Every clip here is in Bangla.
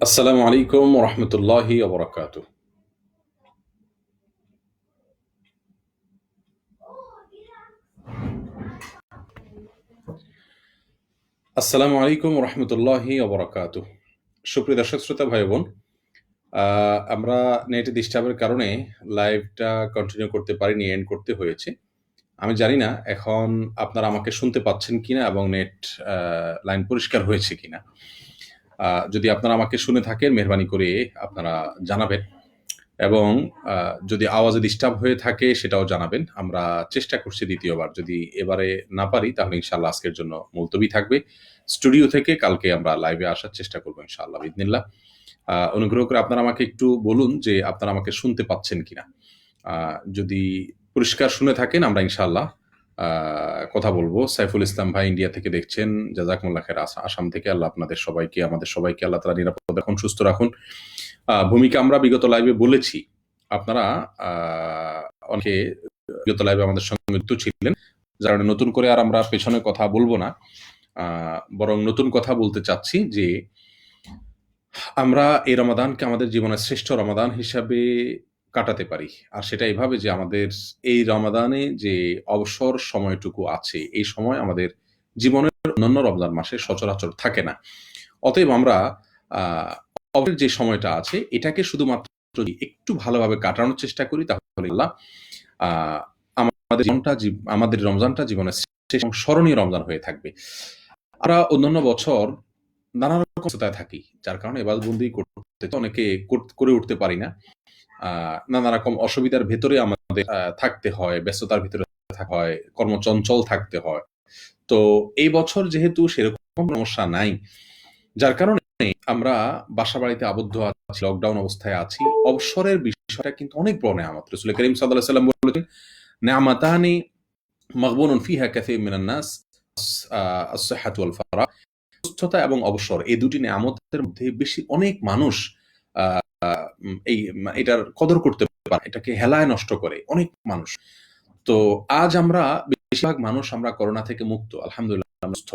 আসসালামু আলাইকুম রহমতুল্লাহি ওবরাকাত। আসসালামু আলাইকুম রহমতুল্লাহি ওবরাকাত। সুপ্রিয় দর্শক শ্রোতা ভাই বোন, আমরা নেটে ডিস্টার্বের কারণে লাইভটা কন্টিনিউ করতে পারিনি, এন্ড করতে হয়েছে। আমি জানি না এখন আপনারা আমাকে শুনতে পাচ্ছেন কিনা এবং নেট লাইন পরিষ্কার হয়েছে কিনা। যদি আপনারা আমাকে শুনে থাকেন মেহরবানি করে আপনারা জানাবেন, এবং যদি আওয়াজে ডিস্টার্ব হয়ে থাকে সেটাও জানাবেন। আমরা চেষ্টা করছি দ্বিতীয়বার। যদি এবারে না পারি তাহলে ইনশাআল্লাহ আজকের জন্য মুলতবি থাকবে। স্টুডিও থেকে কালকে আমরা লাইভে আসার চেষ্টা করব ইনশাআল্লাহ বিইذনিল্লাহ। অনুগ্রহ করে আপনারা আমাকে একটু বলুন যে আপনারা আমাকে শুনতে পাচ্ছেন কিনা? যদি পরিষ্কার শুনে থাকেন আমরা ইনশাআল্লাহ আ কথা বলব। সাইফুল ইসলাম ভাই ইন্ডিয়া থেকে দেখছেন। জাযাকুমুল্লাহ খাইর। আসাম থেকে আল্লাহ আপনাদের সবাইকে, আমাদের সবাইকে আল্লাহ তাআলা নিরাপদ রাখুন, সুস্থ রাখুন। ভূমিকা আমরা বিগত লাইভে বলেছি। আপনারা আ অনেকে বিগত লাইভে আমাদের সঙ্গে যুক্ত ছিলেন। যার কারণে নতুন করে আর আমরা পেছনে কথা বলব না। আ বরং নতুন কথা বলতে চাচ্ছি যে আমরা এই রমাদানকে আমাদের জীবনের শ্রেষ্ঠ রমাদান হিসাবে কাটাতে পারি। আর সেটা এভাবে যে আমাদের এই রমাদানে যে অবসর সময়টুকু আছে, এই সময় আমাদের জীবনের অন্যান্য রমজান মাসে সচরাচর থাকে না। অতএব আমরা আ অবসরের যে সময়টা আছে এটাকে শুধুমাত্র যদি একটু ভালোভাবে কাটানোর চেষ্টা করি তাহলে আল্লাহ আ আমাদের জীবনটা আমাদের রমজানটা জীবনের শ্রেষ্ঠ এবং স্মরণীয় রমজান হয়ে থাকবে। আমরা অন্যান্য বছর নানা রকম ব্যস্ততায় থাকি। যার কারণে ইবাদতবন্দি করতে অনেকে করে উঠতে পারি না। আ নানা রকম অসুবিধার ভেতরে আমাদের থাকতে হয়, ব্যস্ততার ভিতরে থাকা হয়, কর্মচঞ্চল থাকতে হয়। তো এই বছর যেহেতু সেরকম সমস্যা নাই, যার কারণে আমরা বাসাবাড়িতে আবদ্ধ আছি, লকডাউন অবস্থায় আছি। অবসরের বিষয়টা কিন্তু অনেক বড় নেয়ামত। রাসূল করিম সাল্লাল্লাহু আলাইহি ওয়াসাল্লাম বলেছেন, "নেয়ামাতানি মাগবুনুন ফিহা কাসীরুম মিনান নাস আ আস-সিহহাতু ওয়াল ফারাগ।" সুস্থতা এবং অবসর এই দুটি নেয়ামতের মধ্যে অনেক মানুষ আ এটার কদর করতে পারে না। এটাকে হেলায় নষ্ট করে অনেক মানুষ। তো আজ আমরা বেশিরভাগ মানুষ আমরা করোনা থেকে মুক্ত। আলহামদুলিল্লাহ আমরা সুস্থ।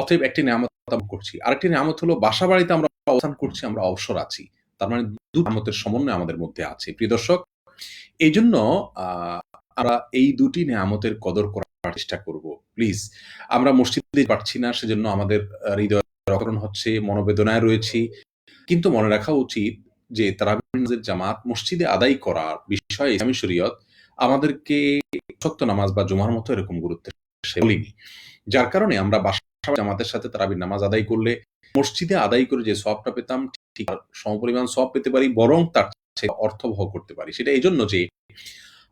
অতএব একটি নেয়ামত আমরা করছি। আরেকটি নেয়ামত হলো বাসাবাড়িতে আমরা অবস্থান করছি, আমরা অবসর আছি। তার মানে ২ নেয়ামতের সমন্বয় আমাদের মধ্যে আছে। প্রিয় দর্শক, এইজন্য আ আমরা এই ২ টি নেয়ামতের কদর করার চেষ্টা করব। প্লিজ। আমরা মসজিদে পারছি না সেজন্য আমাদের হৃদয় রক্তক্ষরণ হচ্ছে, মনোবেদনায় রয়েছি। কিন্তু মনে রাখা উচিত যে তারাবির নামাজের জামাত মসজিদে আদায় করার বিষয়ে ইসলামী শরীয়ত আমাদেরকে শক্ত নামাজ বা জুমার মতো এরকম গুরুত্ব বলেনি। যার কারণে আমরা বাসায় জামাতের সাথে তারাবির নামাজ আদায় করলে মসজিদে আদায় করে যে সওয়াবটা পেতাম ঠিক সমপরিমাণ সওয়াব পেতে পারি, বরং তার চেয়ে অর্থবহ করতে পারি। সেটা এজন্য যে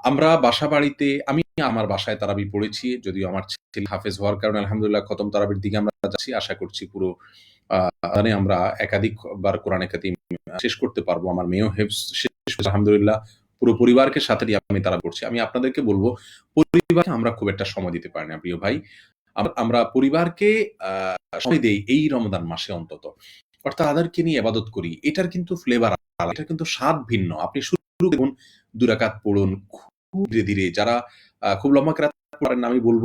আমরা বাসাবাড়িতে আমি আমার বাসায় তারাবি পড়েছি। যদিও আমার ছেলে হাফেজ হওয়ার কারণে আলহামদুলিল্লাহ খতম তারাবির দিকে আমরা যাচ্ছি। আশা করছি পুরো আমরা একাধিকবার কোরআনে কারীম শেষ করতে পারবো। আমার মেয়েও হেফজ শেষ করেছে আলহামদুলিল্লাহ। পুরো পরিবারকে সাথে নিয়ে আমি তারাবি পড়ছি। আমি আপনাদেরকে বলব, পরিবারকে আমরা খুব একটা সময় দিতে পারি না প্রিয় ভাই। আমরা পরিবারকে আ সময় দেই এই রমজান মাসে অন্তত। অর্থাৎ তাদেরকে নিয়ে ইবাদত করি। এটার কিন্তু ফ্লেভার আলাদা। এটার কিন্তু স্বাদ ভিন্ন। আপনি শুরু করুন ২ রাকাত পড়ুন খুব ধীরে, ধীরে। যারা খুব লম্বা কেরাত পড়েন না, আমি বলব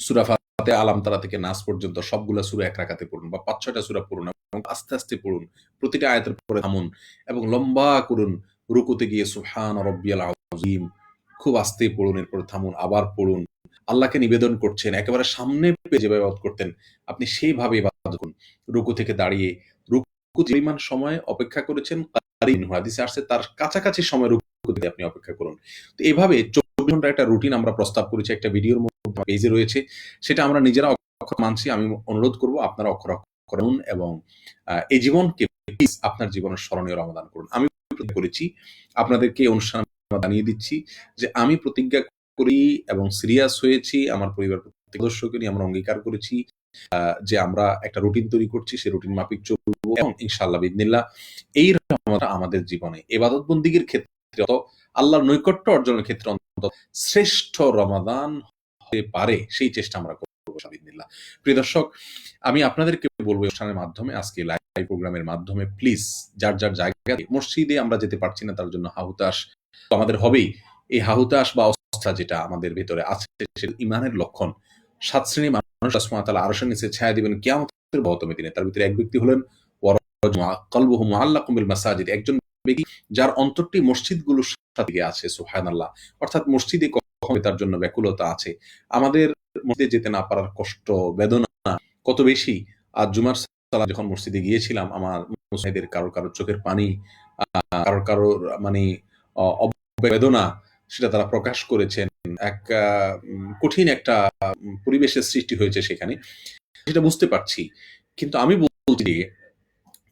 সূরা ফাতিহা, আলাম তারা থেকে নাস পর্যন্ত সবগুলা সূরা ১ রাকাতে পড়ুন বা ৫-৬ টা সূরা পড়ুন এবং আস্তে, আস্তে পড়ুন। প্রতিটা আয়াতের পরে থামুন এবং লম্বা করুন। রুকুতে গিয়ে সুবহান রাব্বিয়াল আযীম খুব আস্তে পড়ুন, এরপর থামুন, আবার পড়ুন। আল্লাহকে নিবেদন করছেন, একেবারে সামনে পেয়ে যেভাবে ইবাদত করতেন, আপনি সেইভাবে ইবাদত করুন। রুকু থেকে দাঁড়িয়ে রুকু যে পরিমাণ সময় অপেক্ষা করেছেন, হাদিসে আসছে তার কাছাকাছি সময় রুকুতে আপনি অপেক্ষা করুন। তো এভাবে ২৪ ঘন্টার একটা রুটিন আমরা প্রস্তাব করেছি, একটা ভিডিওর মধ্যে পেজে রয়েছে। সেটা আমরা নিজেরা অক্ষর মানছি। আমি অনুরোধ করব আপনারা অক্ষর করুন এবং এই জীবনকে প্লিজ আপনার জীবনের স্মরণীয় রমাদান করুন। আমি প্রতিজ্ঞা করেছি, আপনাদেরকে এই অনুষ্ঠানে জানিয়ে দিচ্ছি যে আমি প্রতিজ্ঞা করি এবং সিরিয়াস হয়েছি। আমার পরিবার প্রত্যেক সদস্যকে নিয়ে আমরা অঙ্গীকার করেছি যে আমরা একটা রুটিন তৈরি করছি, সেই রুটিন মাফিক চলবো এবং ইনশাআল্লাহ বিইذনিল্লাহ এই রমাদান আমাদের জীবনে ইবাদত বন্দেগীর ক্ষেত্রে আল্লাহর নৈকট্য অর্জনের ক্ষেত্রে অন্তত শ্রেষ্ঠ রমাদান হতে পারে সেই চেষ্টা আমরা করব বিইذনিল্লাহ। প্রিয় দর্শক, আমি আপনাদেরকে বলব এই অনুষ্ঠানের মাধ্যমে, আজকে লাইভ প্রোগ্রামের মাধ্যমে প্লিজ যার, যার জায়গায় মসজিদে আমরা যেতে পারছি না তার জন্য হাহুতাশ তো আমাদের হবেই। এই হাহুতাশ বা অবস্থা যেটা আমাদের ভেতরে আছে সেটা ঈমানের লক্ষণ। ৭ শ্রেণীর মানুষ আল্লাহ সুবহানাহু ওয়া তাআলা আরশের নিচে ছায়া দিবেন কিয়ামতের বহতমে দিনে। তার ভিতরে এক ব্যক্তি হলেন কলবুহু মুআল্লাকুম বিল মাসাজিদ, একজন ব্যক্তি যার অন্তরটি মসজিদগুলোর সাথে আছে, সুবহানাল্লাহ। অর্থাৎ মসজিদে কখনো তার জন্য ব্যাকুলতা আছে। আমাদের মসজিদে যেতে না পারার কষ্ট, বেদনা কত বেশি। আজ জুমার সালাত যখন মসজিদে গিয়েছিলাম, আমার মুসলিমদের কারো চোখের পানি, কারোর মানে বেদনা সেটা তারা প্রকাশ করেছেন। এক কঠিন একটা পরিবেশের সৃষ্টি হয়েছে সেখানে। সেটা বুঝতে পারছি। কিন্তু আমি বলছি,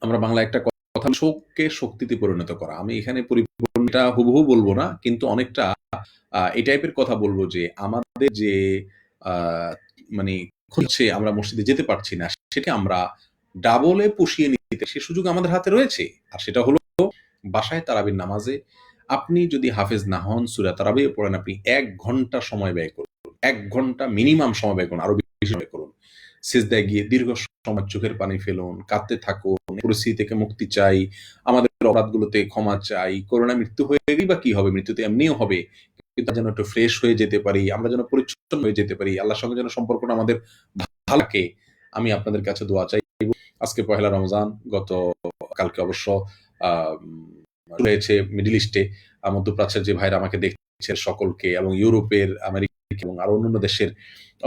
আমরা বাংলায় একটা কথা, শোককে শক্তিতে পরিণত করা। আমি এখানে পরিপূর্ণটা হুবহু বলব না, কিন্তু অনেকটা এই টাইপের কথা বলব যে আমাদের যে আ মানে হচ্ছে আমরা মসজিদে যেতে পারছি না, সেটা আমরা ডাবলে পুষিয়ে নিতে সে সুযোগ আমাদের হাতে রয়েছে। আর সেটা হলো বাসায় তারাবির নামাজে আপনি যদি হাফেজ না হন, সূরা তারাবিও পড়েন, আপনি ১ ঘন্টা সময় ব্যয় করুন। ১ ঘন্টা মিনিমাম সময় ব্যয় করুন, আরো বেশি সময় করুন। সিজদায় গিয়ে দীর্ঘ সময় চোখের পানি ফেলুন, কাঁদতে থাকুন, পরিস্থিতি থেকে মুক্তি চাই, আমাদের অপরাধগুলোতে ক্ষমা চাই। করোনা মৃত্যু হয়েই বা কি হবে? মৃত্যু তো এমনিও হবে। কিন্তু যেন একটু ফ্রেশ হয়ে যেতে পারি, আমরা যেন পরিচ্ছন্ন হয়ে যেতে পারি, আল্লাহর সঙ্গে যেন সম্পর্কটা আমাদের ভালো থাকে। আমি আপনাদের কাছে দোয়া চাইব। আজকে পহেলা রমজান, কালকে অবশ্য হয়েছে মিডল ইস্টে, মধ্যপ্রাচ্যের যে ভাইরা আমাকে দেখছে সকলকে, এবং ইউরোপের, আমেরিকা এবং আরো অন্যান্য দেশের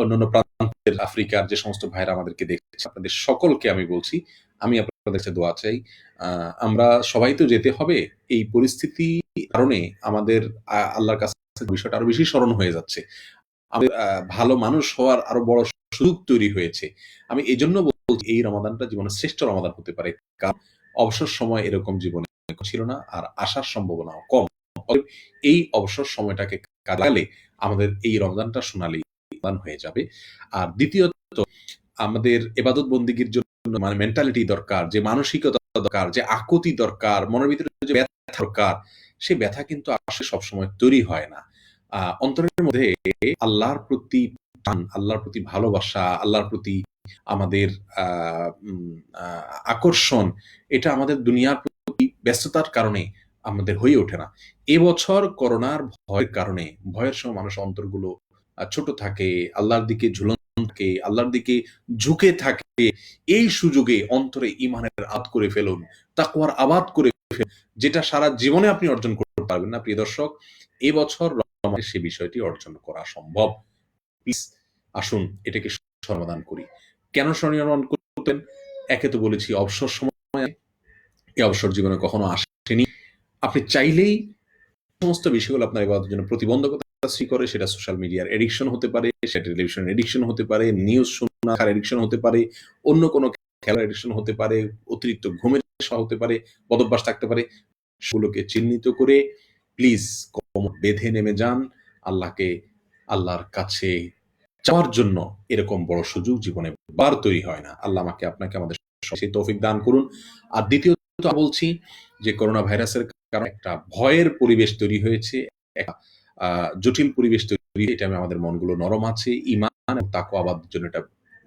অন্যান্য প্রান্তের, আফ্রিকার যে সমস্ত ভাইরা আমাদেরকে দেখছে, আপনাদের সকলকে আমি বলছি, আমি আপনাদের কাছে দোয়া চাই। আমরা সবাই তো যেতে হবে। এই পরিস্থিতি কারণে আমাদের আল্লাহর কাছে বিষয়টা আরো বেশি স্মরণ হয়ে যাচ্ছে। আমাদের ভালো মানুষ হওয়ার আরো বড় সুযোগ তৈরি হয়েছে। আমি এজন্য বলছি এই রমাদানটা জীবনের শ্রেষ্ঠ রমাদান হতে পারে। কারণ অবসর সময় এরকম জীবনে ছিল না, আর আসার সম্ভাবনাও কম। এই অবসর সময়টাকে কাজে লাগালে আমাদের এই রমজানটা সোনালী রমজান হয়ে যাবে। আর দ্বিতীয়ত, আমাদের ইবাদত বন্দেগীর জন্য মানে মেন্টালিটি দরকার, যে মানসিকতা দরকার, যে আকুতি দরকার, মনের ভিতরে যে ব্যথা দরকার, সেই ব্যথা কিন্তু আসলে সবসময় তৈরি হয় না। অন্তরের মধ্যে আল্লাহর প্রতি টান, আল্লাহর প্রতি ভালোবাসা, আল্লাহর প্রতি আমাদের আকর্ষণ, এটা আমাদের দুনিয়ার প্রতি ব্যস্ততার কারণে আমাদের হয়ে ওঠে না। এবছর করোনার ভয়ের কারণে, ভয়ের সময় মানুষের অন্তরগুলো ছোট থাকে, আল্লাহর দিকে ঝুলন থাকে, আল্লাহর দিকে ঝুঁকে থাকে। এই সুযোগে অন্তরে ঈমানের আবাদ করে ফেলুন, তাকওয়ার আবাদ করে ফেলুন, যেটা সারা জীবনে আপনি অর্জন করতে পারবেন না। প্রিয় দর্শক, এবছর রমজানে সে বিষয়টি অর্জন করা সম্ভব। প্লিজ আসুন এটাকে সমাধান করি। কেন সমাধান করতেন? একে তো বলেছি অবসর সময়, এই অবসর জীবনে কখনো আসেনি। আপনি চাইলেই সমস্ত বিষয়গুলো আপনার ইবাদতের জন্য প্রতিবন্ধকতা সৃষ্টি করে। সেটা সোশ্যাল মিডিয়ার এডিকশন হতে পারে, সেটা টেলিভিশনের এডিকশন হতে পারে, নিউজ শোনার এডিকশন হতে পারে, অন্য কোনো খেলার এডিকশন হতে পারে, অতিরিক্ত ঘুমের নেশা হতে পারে, বদভ্যাস থাকতে পারে। সেগুলোকে চিহ্নিত করে প্লিজ কোমর বেঁধে নেমে যান আল্লাহকে, আল্লাহর কাছে চাওয়ার জন্য। এরকম বড় সুযোগ জীবনে বার তৈরি হয় না। আল্লাহ আমাকে, আপনাকে, আমাদের সেই তৌফিক দান করুন। আর দ্বিতীয়ত বলছি যে করোনা ভাইরাসের কারণে একটা ভয়ের পরিবেশ তৈরি হয়েছে, একটা জটিল পরিবেশ তৈরি। এটা আমাদের মনগুলো নরম আছে, ঈমান এবং তাকওয়া আবাদের জন্য এটা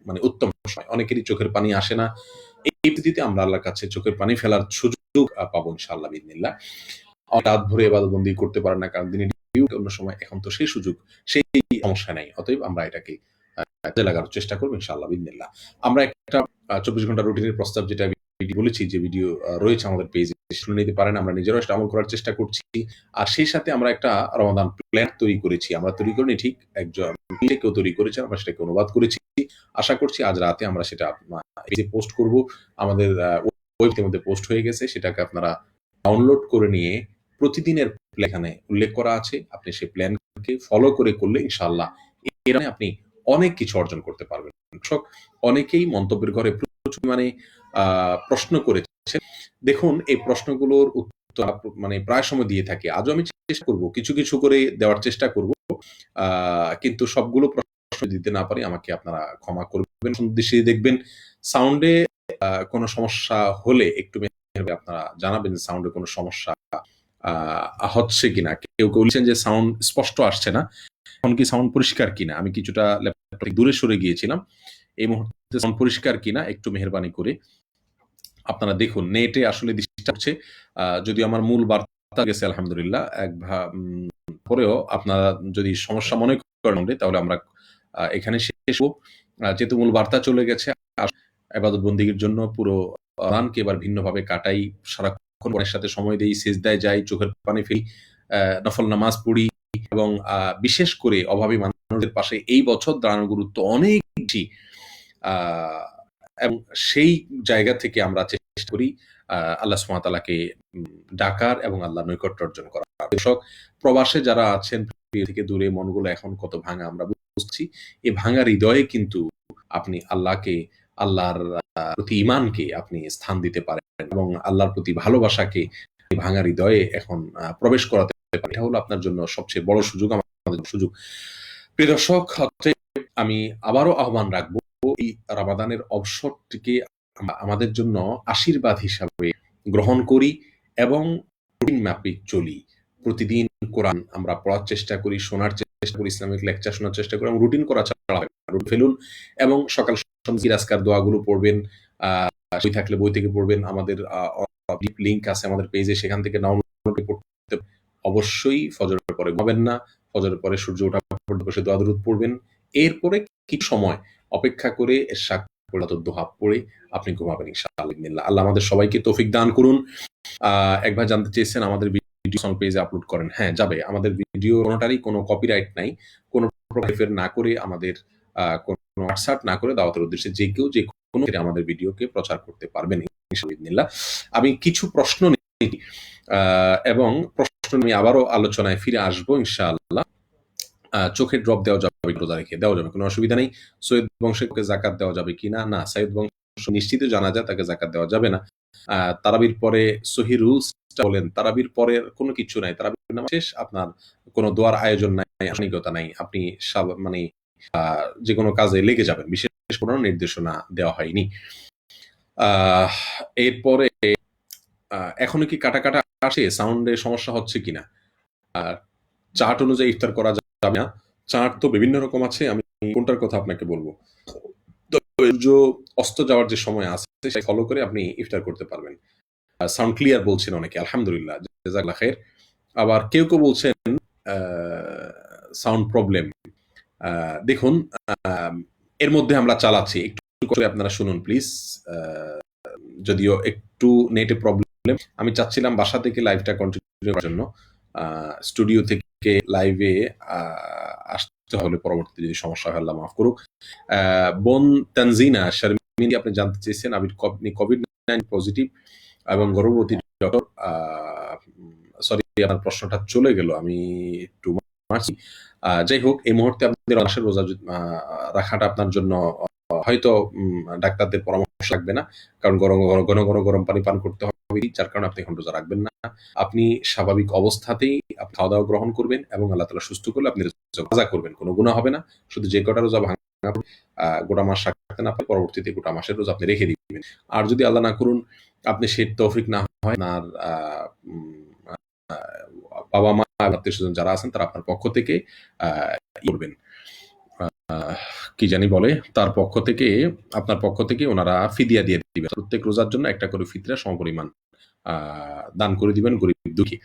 মানে উত্তম সময়। অনেকেরই চোখের পানি আসে না। এই পরিস্থিতিতে আমরা আল্লাহর কাছে চোখের পানি ফেলার সুযোগ পাবো ইনশাআল্লাহ বিইذনিল্লাহ। রাত ভরে ইবাদতবন্দি করতে পারেন না, কারণ দিনে ডিউটি, অন্য সময়, এখন তো সেই সুযোগ, সেই সমস্যা নাই। অতএব আমরা এটাকে কাজে লাগানোর চেষ্টা করব ইনশাআল্লাহ বিইذনিল্লাহ। আমরা একটা ২৪ ঘন্টা রুটিনের প্রস্তাব, যেটা বলেছি, যে ভিডিও রয়েছে আমাদের পেজে, শুনে নিতে পারেন। আমরা নিজেরাও সেটা আমল করার চেষ্টা করছি। আর সেই সাথে আমরা একটা রমাদান প্ল্যান তৈরি করেছি। আমরা তৈরি করিনি ঠিক, একজন কেউ তৈরি করেছে, আমরা সেটাকে অনুবাদ করেছি। আশা করছি আজ রাতে আমরা সেটা পেজে পোস্ট করব। আমাদের ওয়েবসাইটের মধ্যে পোস্ট হয়ে গেছে। সেটাকে আপনারা ডাউনলোড করে নিয়ে প্রতিদিনের এখানে উল্লেখ করা আছে। আপনি সেই প্ল্যানকে ফলো করলে ইনশাআল্লাহ এর আপনি অনেক কিছু অর্জন করতে পারবেন। দর্শক, অনেকেই মন্তব্যের ঘরে প্রচুর মানে প্রশ্ন করেছে। দেখুন, এই প্রশ্নগুলোর উত্তর মানে প্রায় সময় দিয়ে থাকি। আজও আমি চেষ্টা করব, কিছু করে দেওয়ার চেষ্টা করব। কিন্তু সবগুলো প্রশ্ন দিতে না পারি, আমাকে আপনারা ক্ষমা করবেন, দৃষ্টিতে দেখবেন। সাউন্ডে কোনো সমস্যা হলে একটু আপনারা জানাবেন, সাউন্ডে কোনো সমস্যা হচ্ছে কিনা। কেউ বলছেন যে সাউন্ড স্পষ্ট আসছে না। এখন কি সাউন্ড পরিষ্কার কিনা? আমি কিছুটা ল্যাপটপ থেকে দূরে সরে গিয়েছিলাম। এই মুহূর্তে সাউন্ড পরিষ্কার কিনা একটু মেহেরবানি করে আপনারা দেখুন। নেটে আসলে ডিস্টার্ব হচ্ছে। যদিও আমার মূল বার্তা গেছে আলহামদুলিল্লাহ। পরেও আপনারা যদি সমস্যা মনে করেন, তাহলে আমরা এখানে শেষ করব। যেহেতু মূল বার্তা চলে গেছে, ইবাদত বন্দেগীর জন্য পুরো রমজানকে এবার ভিন্নভাবে কাটাই, সারাক্ষণ কোরআনের সাথে সময় দেই, সিজদায় যাই, চোখের পানি ফেলি, নফল নামাজ পড়ি এবং বিশেষ করে অভাবী মানুষদের পাশে এই বছর দাঁড়ানোর গুরুত্ব অনেক বেশি। আ এবং সেই জায়গা থেকে আমরা চেষ্টা করি আল্লাহ সুবহানাহু ওয়া তাআলাকে ডাকার এবং আল্লাহর নৈকট্য অর্জন করার। দর্শক, প্রবাসে যারা আছেন, প্রিয় থেকে দূরে মনগুলো এখন কত ভাঙা আমরা বুঝছি। এই ভাঙা হৃদয়ে কিন্তু আপনি আল্লাহর প্রতি ঈমানকে আপনি স্থান দিতে পারেন এবং আল্লাহর প্রতি ভালোবাসাকে এই ভাঙা হৃদয়ে এখন প্রবেশ করাতে পারেন। এটা হলো আপনার জন্য সবচেয়ে বড় সুযোগ, আমাদের সুযোগ। প্রিয় দর্শক, আমি আবারও আহ্বান রাখবো, এই রমাদানের অবসরটিকে আমাদের জন্য আশীর্বাদ হিসাবে গ্রহণ করি এবং রুটিন মাফিক চলি। প্রতিদিন কোরআন আমরা পড়ার চেষ্টা করি, শোনার চেষ্টা করি, ইসলামিক লেকচার শোনার চেষ্টা করি এবং রুটিন করা ছাড়া রুটিন ফেলুন এবং সকাল সন্ধ্যা আজকার দোয়াগুলো পড়বেন। বই থাকলে বই থেকে পড়বেন। আমাদের লিংক আছে আমাদের পেজে, সেখান থেকে ডাউনলোড করতে অবশ্যই ফজরের পরে ঘুমাবেন না। ফজরের পরে সূর্য ওঠা পর্যন্ত বসে দোয়া দরুদ পড়বেন। এরপরে কিছু সময় অপেক্ষা করে এরশাদ দোহা পড়ে আপনি ঘুমাবেন ইনশাআল্লাহ। আল্লাহ আমাদের সবাইকে তৌফিক দান করুন। এক ভাই জানতে চেয়েছেন আমাদের ভিডিও পেজে আপলোড করেন। হ্যাঁ, যাবে। আমাদের ভিডিও কোনোটারই কোনো কপিরাইট নাই, কোনো প্রকার না করে, আমাদের কোনো হোয়াটসঅ্যাপ না করে দাওয়াতের উদ্দেশ্যে যে কেউ যে কোনো আমাদের ভিডিওকে প্রচার করতে পারবেন ইনশাআল্লাহ। আমি কিছু প্রশ্ন নিই এবং প্রশ্ন নিয়ে আবারও আলোচনায় ফিরে আসবো ইনশাআল্লাহ। চোখে ড্রপ দেওয়া যাবে রোজা রেখে? দেওয়া যাবে, কোনো অসুবিধা নেই। সৈয়দ বংশকে জাকাত দেওয়া যাবে কিনা? না, সৈয়দ বংশ নিশ্চিত জানা যায় তাকে জাকাত দেওয়া যাবে না। তারাবির পরে সহি রুলসটা বলেন, তারাবির পরে কোনো কিছু নাই। তারাবির নামাজ শেষ, আপনার কোনো দোয়ার আয়োজন নাই, আনুষ্ঠানিকতা নাই। আপনি মানে যে কোনো কাজে লেগে যাবেন, বিশেষ কোনো নির্দেশনা দেওয়া হয়নি। এরপরে এখনো কি কাটা কাটা আসে, সাউন্ডে সমস্যা হচ্ছে কিনা? চার্ট অনুযায়ী ইফতার করা যাবে না। চার্ট তো বিভিন্ন রকম আছে, আমি কোনটার কথা আপনাকে বলবো? সূর্য অস্ত যাওয়ার যে সময় আছে সেটা ফলো করে আপনি ইফতার করতে পারবেন। সাউন্ড ক্লিয়ার বলছেন অনেকে, আলহামদুলিল্লাহ, জাযাকাল্লাহ খাইর। আবার কেউ কেউ বলছেন সাউন্ড প্রবলেম। দেখুন, এর মধ্যে আমরা চালাচ্ছি, একটু করে আপনারা শুনুন প্লিজ। যদিও একটু নেটে প্রবলেম, আমি চাচ্ছিলাম বাসা থেকে লাইভটা কন্টিনিউ করার জন্য। স্টুডিও থেকে লাইভে আসতে হলে পরবর্তীতে যদি সমস্যা হয় আল্লাহ মাফ করুক। বোন তানজিনা শারমিন, আপনি জানতে চেয়েছেন আপনি কোভিড-19 পজিটিভ এবং গর্ভবতী ডক্টর। সরি, আপনার প্রশ্নটা চলে গেল, আমি একটু মারছি। যাই হোক, এই মুহূর্তে আপনাদের মাসের রোজা রাখাটা আপনার জন্য হয়তো ডাক্তারদের পরামর্শ লাগবে না, কারণ গরম পানি পান করতে হবে, যার কারণে আপনি এখন রোজা রাখবেন না। আপনি স্বাভাবিক অবস্থাতেই খাওয়া দাওয়া গ্রহণ করবেন এবং আল্লাহ তাআলা সুস্থ করলে আপনি রোজা করবেন, কোনো গুনাহ হবে না। শুধু যে কটা রোজা ভাঙা গোটা মাস রাখতে না পারে, পরবর্তীতে গোটা মাসের রোজা আপনি রেখে দিবেন। আর যদি আল্লাহ না করুন আপনি সেই তৌফিক না হয়, আপনার বাবা মা আত্মীয় স্বজন যারা আছেন তারা আপনার পক্ষ থেকে করবেন, কি জানি বলে, তার পক্ষ থেকে, আপনার পক্ষ থেকে ওনারা ফিদিয়া দিয়ে দিবেন। প্রত্যেক রোজার জন্য একটা করে ফিতরা সমপরিমাণ দান করে দিবেন গরিব দুঃখী।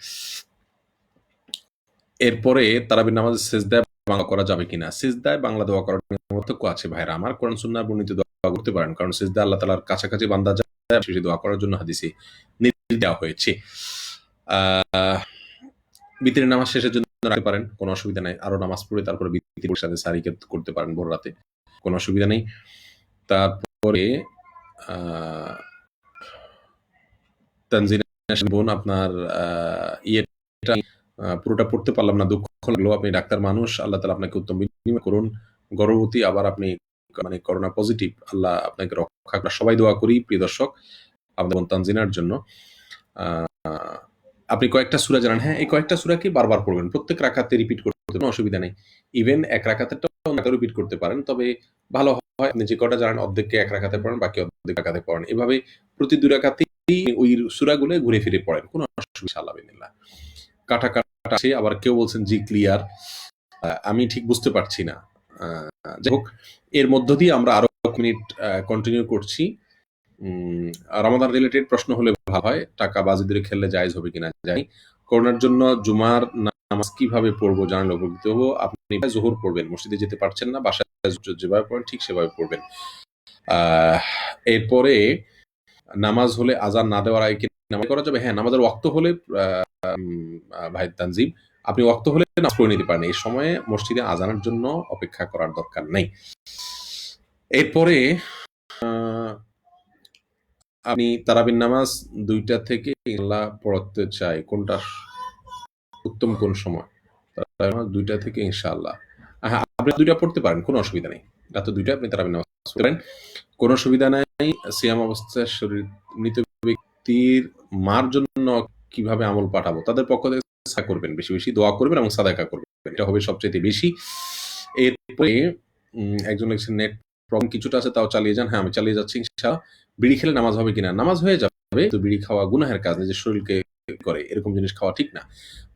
এরপরে তারাবির নামাজে সিজদায় বাংলা করা যাবে কিনা? সিজদায় বাংলা দোয়া করার পার্থক্য আছে ভাইরা আমার। কোরআন সুন্নাহ বর্ণিত দোয়া করতে পারেন, কারণ সিজদা আল্লাহ তাআলার কাছাকাছি বান্দা যায়, সেই দোয়া করার জন্য হাদিসে নির্দেশ দেওয়া হয়েছে। বিতরের নামাজ শেষের জন্য রাখতে পারেন, কোনো অসুবিধা নাই। আরো নামাজ পড়ে তারপরে বিতরের সাথে সারিকে করতে পারেন ভোর রাতে, কোনো অসুবিধা নেই। তারপরে তানজিনা বোন, আপনার ইয়েটা পুরোটা পড়তে পারলাম না, দুঃখ লাগলো। আপনি ডাক্তার মানুষ, আল্লাহ তাআলা আপনাকে উত্তম বিনিময় করুন। গর্ভবতী, আবার আপনি মানে করোনা পজিটিভ, আল্লাহ আপনাকে রক্ষা করে। সবাই দোয়া করি প্রিয় দর্শক আমাদের বোন তানজিনার জন্য। আপনি কয়েকটা সূরা জানেন? হ্যাঁ, এই কয়েকটা সূরাকে বারবার পড়বেন, প্রত্যেক রাকাতে রিপিট করতে কোনো অসুবিধা নেই। ইভেন এক রাকাতেরটাও রিপিট করতে পারেন, তবে ভালো হয় আপনি যে কটা জানেন অর্ধেককে এক রাকাতে পড়েন, বাকি অর্ধেক রাকাতে পড়েন। এভাবে প্রতি 2 রাকাতেই ওই সূরাগুলো ঘুরে ফিরে পড়েন, কোনো অসুবিধা ইনশাআল্লাহ বিনিল্লাহ। কাটা আছে, আবার কেউ বলছেন জি ক্লিয়ার, আমি ঠিক বুঝতে পারছি না। যাই হোক, এর মধ্য দিয়ে আমরা আরো মিনিট কন্টিনিউ করছি। রমাদান রিলেটেড প্রশ্ন হলে ভালো হয়। টাকা বাজি ধরে খেললে জায়েজ হবে কিনা? জানি। করোনার জন্য জুমার নামাজ কিভাবে পড়বো জানালে উপকৃত হবো। আপনি জোহর পড়বেন, মসজিদে যেতে পারছেন না, বাসায় যেভাবে পড়েন ঠিক সেভাবে পড়বেন। এরপরে নামাজ হলে আজান না দেওয়ার আগে কি নামাজ করা যাবে? হ্যাঁ, নামাজের ওয়াক্ত হলে ভাই তানজিম, আপনি ওয়াক্ত হলে নামাজ পড়ে নিতে পারেন। এই সময়ে মসজিদে আজানের জন্য অপেক্ষা করার দরকার নেই। এরপরে আমি তারাবির নামাজ ২টা থেকে ইনশাআল্লাহ পড়তে চাই। কোনটা উত্তম কোন সময়? তারাবির নামাজ ২টা থেকে ইনশাআল্লাহ। হ্যাঁ, আপনি ২টা পড়তে পারেন, কোনো অসুবিধা নেই। রাতে ২টা আপনি তারাবির নামাজ পড়তে পারেন। কোনো অসুবিধা নাই। সিয়াম অবস্থায় শরীর মৃত ব্যক্তির মার জন্য কিভাবে আমল পাঠাবো? তাদের পক্ষ থেকে করবেন। বেশি, বেশি দোয়া করবেন এবং সাদাকা করবেন। এটা হবে সবচাইতে বেশি। এরপরে একজন লিখছেন নেট প্রবলেম কিছুটা আছে তাও চালিয়ে যান। হ্যাঁ, আমি চালিয়ে যাচ্ছি ইনশাআল্লাহ। বিড়ি খেলে নামাজ হবে কিনা? নামাজ হয়ে যাবে। তো বিড়ি খাওয়া গুনাহের কাজ, নিজের শরীরকে করে। এরকম জিনিস খাওয়া ঠিক না।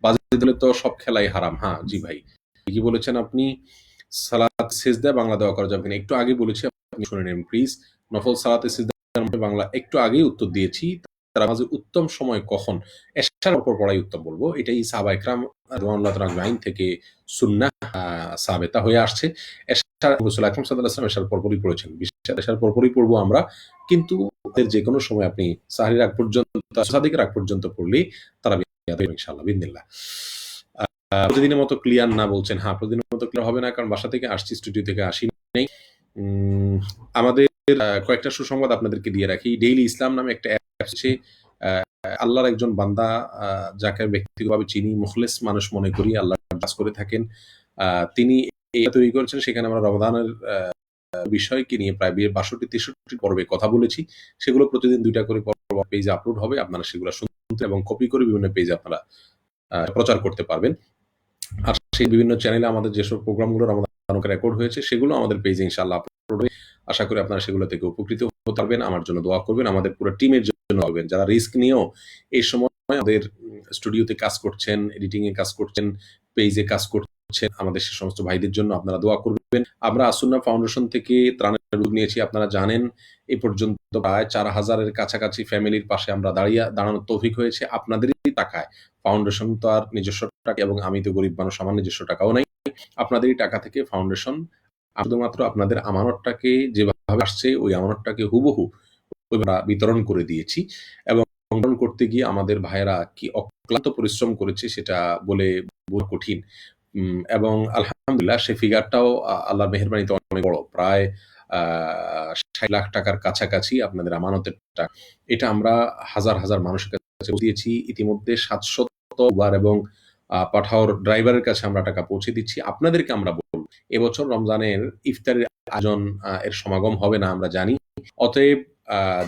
বাজে দিলে তো সব খেলাই হারাম। হ্যাঁ, জি ভাই। ঠিকই বলেছেন আপনি। সালাত সিজদায় বাংলা দোয়া করা যাবে কিনা? একটু আগে বলেছি, আপনি শুনে নিন প্লিজ। নফল সালাতে সিজদার মধ্যে বাংলা একটু আগেই উত্তর দিয়েছি। নামাজের উত্তম সময় কখন? এশার পর পড়াই উত্তম বলব। এটাই সাহাবা ইকরাম রাদিয়াল্লাহু তাআলা আজমাইন থেকে সুন্নাহ সাবেতা হয়ে আসছে। এশার রাসূল আকরাম সাল্লাল্লাহু আলাইহি ওয়াসাল্লাম এশার পরপরই পড়েছেন। বিশেষ এশার পরপরই পড়বো আমরা। কিন্তু এর যেকোনো সময় আপনি সাহরির আগ পর্যন্ত, সাদিকের আগ পর্যন্ত পড়লেই তারাবি ইনশাআল্লাহ বিইذনিল্লাহ। প্রতিদিনের মতো ক্লিয়ার না বলছেন। হ্যাঁ, প্রতিদিনের মতো ক্লিয়ার হবে না, কারণ বাসা থেকে আসছি, স্টুডিও থেকে আসি নাই। আমাদের কয়েকটা সুসংবাদ আপনাদেরকে দিয়ে রাখি। ডেইলি ইসলাম নামে একটা অ্যাপ আছে। আল্লাহর একজন বান্দা, যাকে ব্যক্তিগতভাবে চিনি, মুখলেস মানুষ মনে করি, আল্লাহর কাজ করে থাকেন। তিনি এটা তৈরি করেছেন, সেখানে আমরা রমাদানের বিষয়কে নিয়ে প্রায় ৬২-৬৩ পর্বে কথা বলেছি। সেগুলো প্রতিদিন ২টা করে পর্ব পেজে আপলোড হবে। আপনারা সেগুলো শুনতে এবং কপি করে বিভিন্ন পেজে আপনারা প্রচার করতে পারবেন। আর সেই বিভিন্ন চ্যানেলে আমাদের যেসব প্রোগ্রামগুলো রমাদান রেকর্ড হয়েছে, সেগুলো আমাদের পেজে ইনশাআল্লাহ আপলোড হবে। আশা করি আপনারা সেগুলো থেকে উপকৃত হতে পারবেন। আমার জন্য দোয়া করবেন। আমাদের পুরো টিমের জন্য করবেন। যারা রিস্ক নিয়েও এই সময় আমাদের স্টুডিওতে কাজ করছেন, এডিটিং এ কাজ করছেন, পেজে কাজ করছেন, আমাদের সে সমস্ত ভাইদের জন্য আপনারা দোয়া করবেন। আমরা আসুন্নাহ ফাউন্ডেশন থেকে ত্রাণের উদ্যোগ নিয়েছি। আপনারা জানেন, এ পর্যন্ত প্রায় ৪,০০০ এর কাছাকাছি ফ্যামিলির পাশে আমরা দাঁড়ানোর তৌফিক হয়েছে আপনাদেরই টাকায়। ফাউন্ডেশন তো আর নিজস্ব টাকা, এবং আমি তো গরিব মানুষ, আমার নিজস্ব টাকাও নাই। আপনাদেরই টাকা থেকে ফাউন্ডেশন শুধুমাত্র আপনাদের আমানতটাকে যেভাবে আসছে, ওই আমানতটাকে হুবহু ওইভাবে বিতরণ করে দিয়েছি। এবং বিতরণ করতে গিয়ে আমাদের ভাইয়েরা কি অক্লান্ত পরিশ্রম করেছে সেটা বলে বোঝা কঠিন। এবং আলহামদুলিল্লাহ সেই ফিগারটাও আল্লাহর মেহেরবানিতে অনেক বড়। প্রায় ৬০ লাখ টাকার কাছাকাছি আপনাদের আমানতের টাকা। এটা আমরা হাজার, হাজার মানুষের কাছে দিয়েছি। ইতিমধ্যে ৭০০ উবার এবং পাঠাওর ড্রাইভারের কাছে আমরা টাকা পৌঁছে দিচ্ছি। আপনাদেরকে আমরা বলব, এবছর রমজানের ইফতারের আয়োজন এর সমাগম হবে না আমরা জানি। অতএব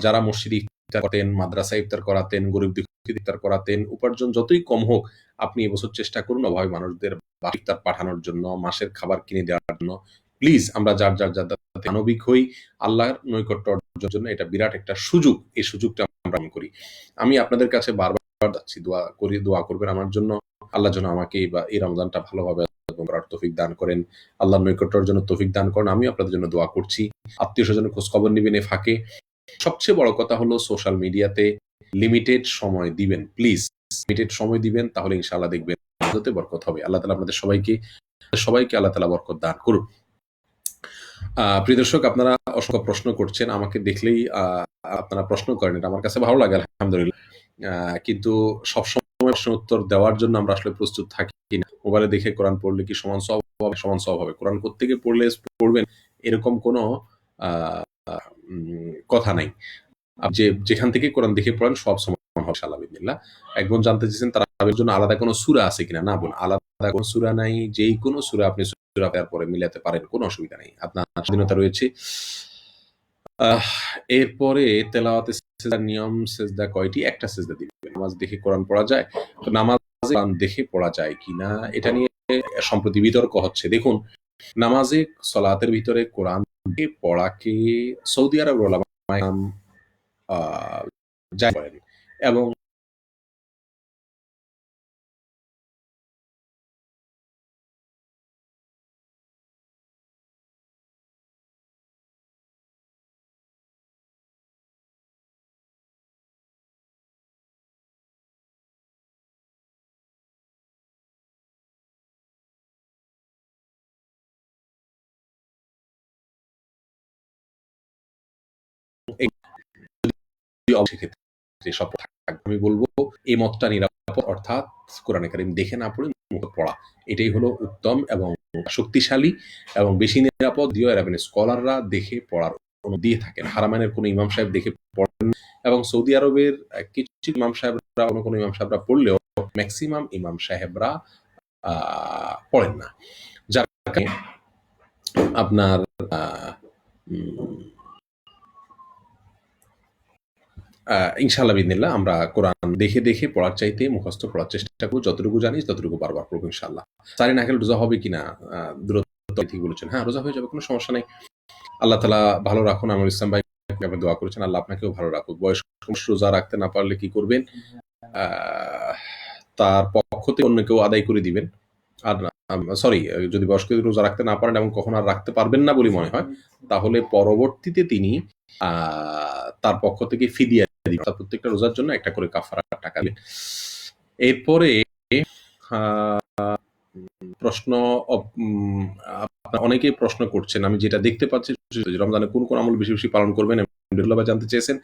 যারা মসজিদে ইফতার করতেন, মাদ্রাসায় ইফতার করাতেন, গরিব দুঃখীদের ইফতার করাতেন, উপার্জন যতই কম হোক, আপনি এবছর চেষ্টা করুন অভাবী মানুষদের ইফতার পাঠানোর জন্য, মাসের খাবার কিনে দেওয়ার জন্য। প্লিজ আমরা যার মানবিক হই। আল্লাহর নৈকট্য অর্জনের জন্য এটা বিরাট একটা সুযোগ। এই সুযোগটা আমরা করি। আমি আপনাদের কাছে বারবার যাচ্ছি, দোয়া করবেন আমার জন্য। আল্লাহ যেন আমাকে এই রমজানটা ভালোভাবে করার তৌফিক দান করেন। আল্লাহর নৈকট্য অর্জনের তৌফিক দান করেন। আমিও আপনাদের জন্য দোয়া করছি। আত্মীয়-স্বজনের খোঁজ খবর নিবেন এ ফাঁকে। সবচেয়ে বড় কথা হলো সোশ্যাল মিডিয়াতে লিমিটেড সময় দিবেন। প্লিজ লিমিটেড সময় দিবেন, তাহলে ইনশাআল্লাহ দেখবেন ইবাদতে বরকত হবে। আল্লাহ তাআলা আপনাদের সবাইকে আল্লাহ তাআলা বরকত দান করুন। প্রিয় দর্শক, আপনারা অসংখ্য প্রশ্ন করছেন। আমাকে দেখলেই আপনারা প্রশ্ন করেন। এটা আমার কাছে ভালো লাগে আলহামদুলিল্লাহ। কিন্তু সবসময় প্রশ্নের উত্তর দেওয়ার জন্য আমরা আসলে প্রস্তুত থাকি না। মোবাইলে দেখে কোরআন পড়লে কি সমান সওয়াব হবে? কোরআন কোত্থেকে পড়বেন এরকম কোনো আ কথা নাই। যেখান থেকে কোরআন দেখে পড়েন সব সমান হবে ইনশাআল্লাহ বিইذনিল্লাহ। এক বোন জানতে চেয়েছেন তারাবির জন্য আলাদা কোনো সূরা আছে কিনা? না বোন, আলাদা কোনো সূরা নাই। যেই কোনো সূরা আপনি সূরা দেওয়ার পরে মিলাতে পারেন। কোনো অসুবিধা নেই। আপনার স্বাধীনতা রয়েছে। আহ এরপরে তেলাওয়াতে সিজদার নিয়ম, সিজদা কয়টি? একটা সিজদা দিবেন। নামাজ দেখে কোরআন পড়া যায়? তো নামাজে কোরআন দেখে পড়া যায় কিনা এটা নিয়ে সম্প্রতি বিতর্ক হচ্ছে। দেখুন, নামাজে সলাতের ভিতরে কোরআন দেখে পড়াকে সৌদি আরবের উলামায়ে কেরাম আ জায়েজ করেন, এবং সেক্ষেত্রে সব থাকবে। আমি বলবো এই মতটা নিরাপদ, অর্থাৎ কোরআনে কারিম দেখে না পড়ে মুখে পড়া, এটাই হলো উত্তম এবং শক্তিশালী এবং বেশি নিরাপদ। দিও আরবেন স্কলাররা দেখে পড়ার দিয়ে থাকেন, হারামাইনের কোনো ইমাম সাহেব দেখে পড়েন, এবং সৌদি আরবের কিছু ইমাম সাহেবরা কোনো ইমাম সাহেবরা পড়লেও ম্যাক্সিমাম ইমাম সাহেবরা পড়েন না, যার কারণে আপনার ইনশাআল্লাহ বিদিনিল্লাহ আমরা কোরআন দেখে দেখে পড়ার চাইতে মুখস্থ পড়ার চেষ্টা করব, যতটুকু জানি ততটুকু বারবার পড়বো ইনশাআল্লাহ। সারি না খেলে রোজা হবে কিনা দূরত্ব ঠিক বলেছেন, হ্যাঁ রোজা হয়ে যাবে, কোনো সমস্যা নেই। আল্লাহ তাআলা ভালো রাখুন। আমর ইসলাম ভাই আপনি দোয়া করেছেন, আল্লাহ আপনাকেও ভালো রাখুক। বয়স্ক রোজা রাখতে না পারলে কি করবেন? তার পক্ষ থেকে অন্য কেউ আদায় করে দিবেন। আর সরি, যদি বয়স্ক রোজা রাখতে না পারেন এবং কখন আর রাখতে পারবেন না বলে মনে হয়, তাহলে পরবর্তীতে তিনি তার পক্ষ থেকে ফিদিয়া দিবেন, প্রত্যেকটা রোজার জন্য একটা করে কাফারা টাকা দিবেন। এরপরে প্রশ্ন অনেকেই প্রশ্ন করছেন, আমি যেটা দেখতে পাচ্ছি রমজানে কোন কোন আমল বেশি বেশি পালন করবেন জানতে চেয়েছেন।